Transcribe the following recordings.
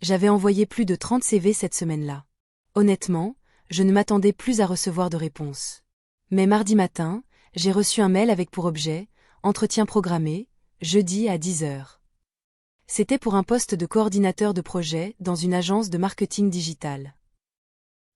J'avais envoyé plus de 30 CV cette semaine-là. Honnêtement, je ne m'attendais plus à recevoir de réponse. Mais mardi matin, j'ai reçu un mail avec pour objet « Entretien programmé, jeudi à 10 heures ». C'était pour un poste de coordinateur de projet dans une agence de marketing digital.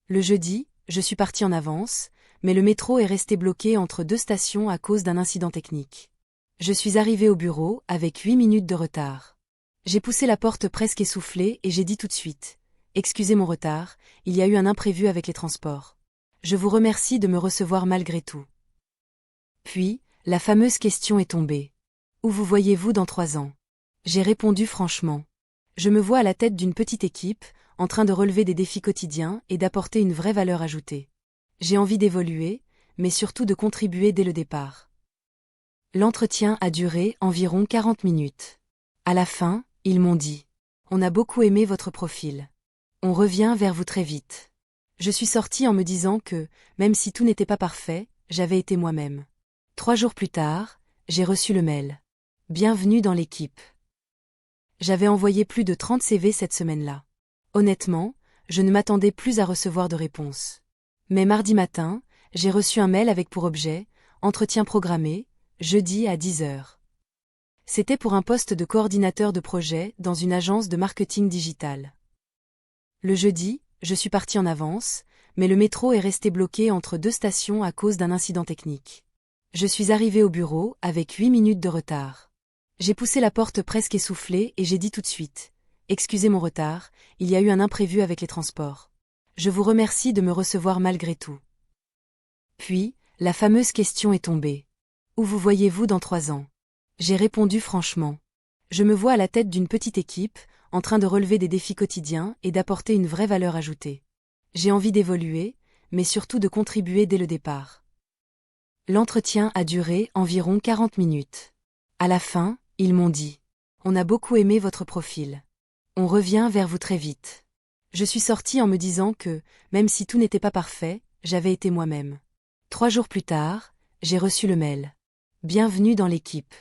Le jeudi, je suis parti en avance, mais le métro est resté bloqué entre deux stations à cause d'un incident technique. Je suis arrivé au bureau avec 8 minutes de retard. J'ai poussé la porte presque essoufflée et j'ai dit tout de suite « Excusez mon retard, il y a eu un imprévu avec les transports. Je vous remercie de me recevoir malgré tout. » Puis, la fameuse question est tombée. Où vous voyez-vous dans 3 ans? J'ai répondu franchement. Je me vois à la tête d'une petite équipe, en train de relever des défis quotidiens et d'apporter une vraie valeur ajoutée. J'ai envie d'évoluer, mais surtout de contribuer dès le départ. L'entretien a duré environ 40 minutes. À la fin, ils m'ont dit « On a beaucoup aimé votre profil. On revient vers vous très vite. » Je suis sortie en me disant que, même si tout n'était pas parfait, j'avais été moi-même. 3 jours plus tard, j'ai reçu le mail. Bienvenue dans l'équipe. J'avais envoyé plus de 30 CV cette semaine-là. Honnêtement, je ne m'attendais plus à recevoir de réponse. Mais mardi matin, j'ai reçu un mail avec pour objet « Entretien programmé, jeudi à 10 heures ». C'était pour un poste de coordinateur de projet dans une agence de marketing digital. Le jeudi, je suis parti en avance, mais le métro est resté bloqué entre deux stations à cause d'un incident technique. Je suis arrivé au bureau avec 8 minutes de retard. J'ai poussé la porte presque essoufflée et j'ai dit tout de suite « Excusez mon retard, il y a eu un imprévu avec les transports. Je vous remercie de me recevoir malgré tout. » Puis, la fameuse question est tombée. Où vous voyez-vous dans 3 ans? J'ai répondu franchement. Je me vois à la tête d'une petite équipe, en train de relever des défis quotidiens et d'apporter une vraie valeur ajoutée. J'ai envie d'évoluer, mais surtout de contribuer dès le départ. L'entretien a duré environ 40 minutes. À la fin, ils m'ont dit « On a beaucoup aimé votre profil. On revient vers vous très vite. » Je suis sortie en me disant que, même si tout n'était pas parfait, j'avais été moi-même. 3 jours plus tard, j'ai reçu le mail. Bienvenue dans l'équipe.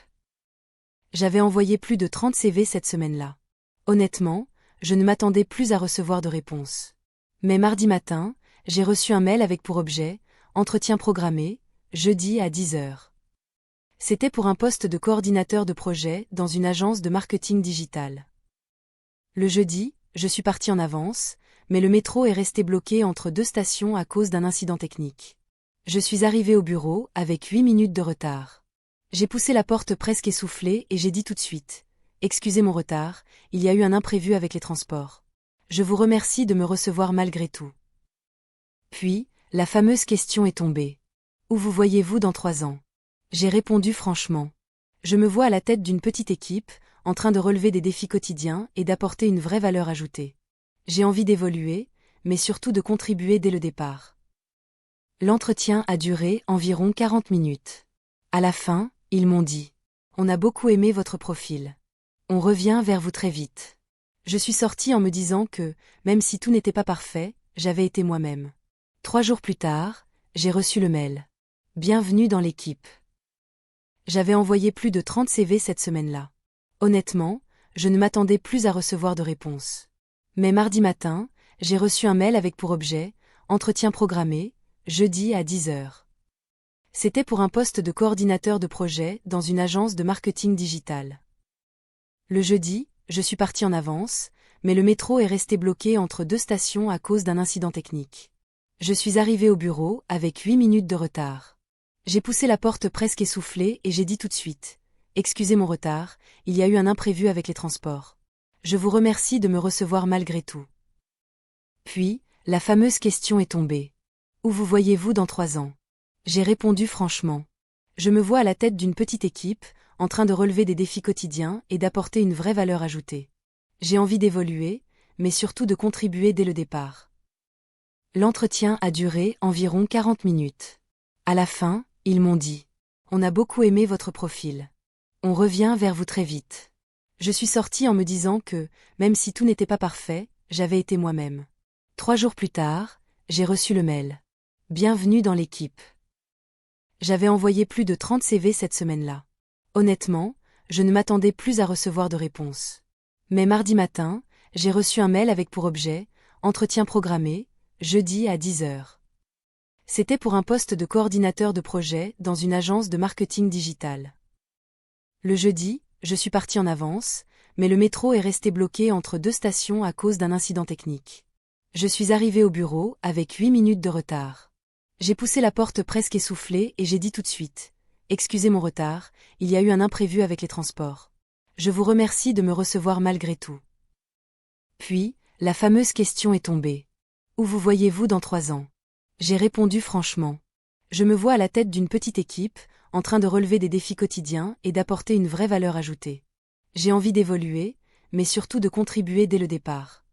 J'avais envoyé plus de 30 CV cette semaine-là. Honnêtement, je ne m'attendais plus à recevoir de réponse. Mais mardi matin, j'ai reçu un mail avec pour objet « Entretien programmé, jeudi à 10 heures ». C'était pour un poste de coordinateur de projet dans une agence de marketing digital. Le jeudi, je suis parti en avance, mais le métro est resté bloqué entre deux stations à cause d'un incident technique. Je suis arrivé au bureau avec 8 minutes de retard. J'ai poussé la porte presque essoufflée et j'ai dit tout de suite « Excusez mon retard, il y a eu un imprévu avec les transports. Je vous remercie de me recevoir malgré tout. » Puis, la fameuse question est tombée. Où vous voyez-vous dans 3 ans? J'ai répondu franchement. Je me vois à la tête d'une petite équipe, en train de relever des défis quotidiens et d'apporter une vraie valeur ajoutée. J'ai envie d'évoluer, mais surtout de contribuer dès le départ. L'entretien a duré environ 40 minutes. À la fin, ils m'ont dit « On a beaucoup aimé votre profil. On revient vers vous très vite. » Je suis sortie en me disant que, même si tout n'était pas parfait, j'avais été moi-même. 3 jours plus tard, j'ai reçu le mail. Bienvenue dans l'équipe. J'avais envoyé plus de 30 CV cette semaine-là. Honnêtement, je ne m'attendais plus à recevoir de réponse. Mais mardi matin, j'ai reçu un mail avec pour objet « Entretien programmé, jeudi à 10 heures ». C'était pour un poste de coordinateur de projet dans une agence de marketing digital. Le jeudi, je suis parti en avance, mais le métro est resté bloqué entre deux stations à cause d'un incident technique. Je suis arrivé au bureau avec 8 minutes de retard. J'ai poussé la porte presque essoufflée et j'ai dit tout de suite « Excusez mon retard, il y a eu un imprévu avec les transports. Je vous remercie de me recevoir malgré tout. » Puis, la fameuse question est tombée. Où vous voyez-vous dans 3 ans? J'ai répondu franchement. Je me vois à la tête d'une petite équipe, en train de relever des défis quotidiens et d'apporter une vraie valeur ajoutée. J'ai envie d'évoluer, mais surtout de contribuer dès le départ. L'entretien a duré environ 40 minutes. À la fin, ils m'ont dit « On a beaucoup aimé votre profil. On revient vers vous très vite. » Je suis sortie en me disant que, même si tout n'était pas parfait, j'avais été moi-même. 3 jours plus tard, j'ai reçu le mail. Bienvenue dans l'équipe. J'avais envoyé plus de 30 CV cette semaine-là. Honnêtement, je ne m'attendais plus à recevoir de réponse. Mais mardi matin, j'ai reçu un mail avec pour objet « Entretien programmé, jeudi à 10 heures ». C'était pour un poste de coordinateur de projet dans une agence de marketing digital. Le jeudi, je suis parti en avance, mais le métro est resté bloqué entre deux stations à cause d'un incident technique. Je suis arrivé au bureau avec 8 minutes de retard. J'ai poussé la porte presque essoufflée et j'ai dit tout de suite « Excusez mon retard, il y a eu un imprévu avec les transports. Je vous remercie de me recevoir malgré tout. » Puis, la fameuse question est tombée. Où vous voyez-vous dans 3 ans? J'ai répondu franchement. Je me vois à la tête d'une petite équipe, en train de relever des défis quotidiens et d'apporter une vraie valeur ajoutée. J'ai envie d'évoluer, mais surtout de contribuer dès le départ.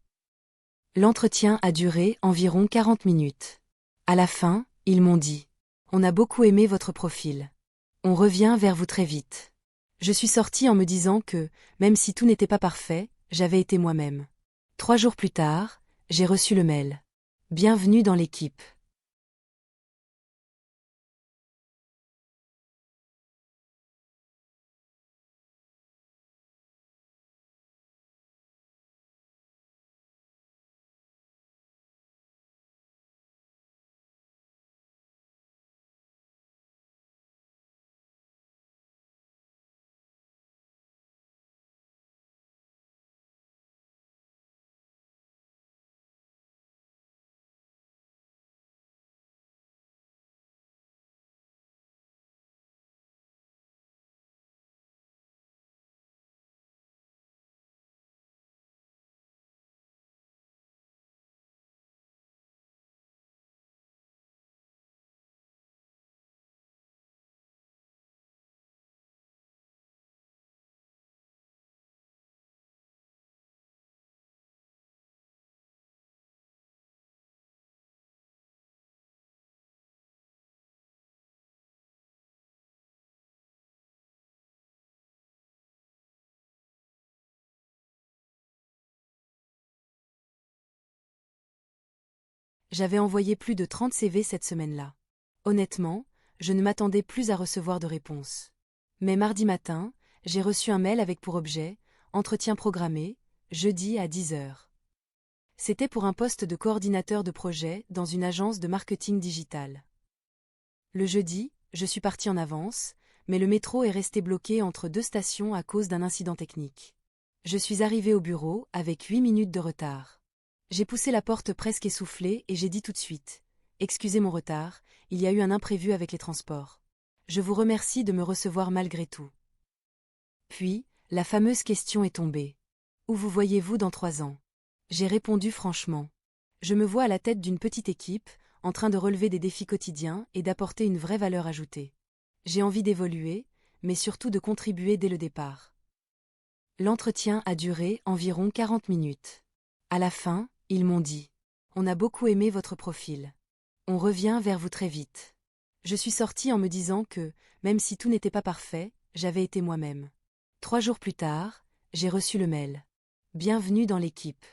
L'entretien a duré environ 40 minutes. À la fin, ils m'ont dit « On a beaucoup aimé votre profil. On revient vers vous très vite. » Je suis sortie en me disant que, même si tout n'était pas parfait, j'avais été moi-même. 3 jours plus tard, j'ai reçu le mail. Bienvenue dans l'équipe. J'avais envoyé plus de 30 CV cette semaine-là. Honnêtement, je ne m'attendais plus à recevoir de réponse. Mais mardi matin, j'ai reçu un mail avec pour objet « Entretien programmé, jeudi à 10 heures ». C'était pour un poste de coordinateur de projet dans une agence de marketing digital. Le jeudi, je suis parti en avance, mais le métro est resté bloqué entre deux stations à cause d'un incident technique. Je suis arrivé au bureau avec 8 minutes de retard. J'ai poussé la porte presque essoufflée et j'ai dit tout de suite « Excusez mon retard, il y a eu un imprévu avec les transports. Je vous remercie de me recevoir malgré tout. » Puis, la fameuse question est tombée. Où vous voyez-vous dans 3 ans? J'ai répondu franchement. Je me vois à la tête d'une petite équipe, en train de relever des défis quotidiens et d'apporter une vraie valeur ajoutée. J'ai envie d'évoluer, mais surtout de contribuer dès le départ. L'entretien a duré environ 40 minutes. À la fin, ils m'ont dit « On a beaucoup aimé votre profil. On revient vers vous très vite. » Je suis sortie en me disant que, même si tout n'était pas parfait, j'avais été moi-même. 3 jours plus tard, j'ai reçu le mail. Bienvenue dans l'équipe.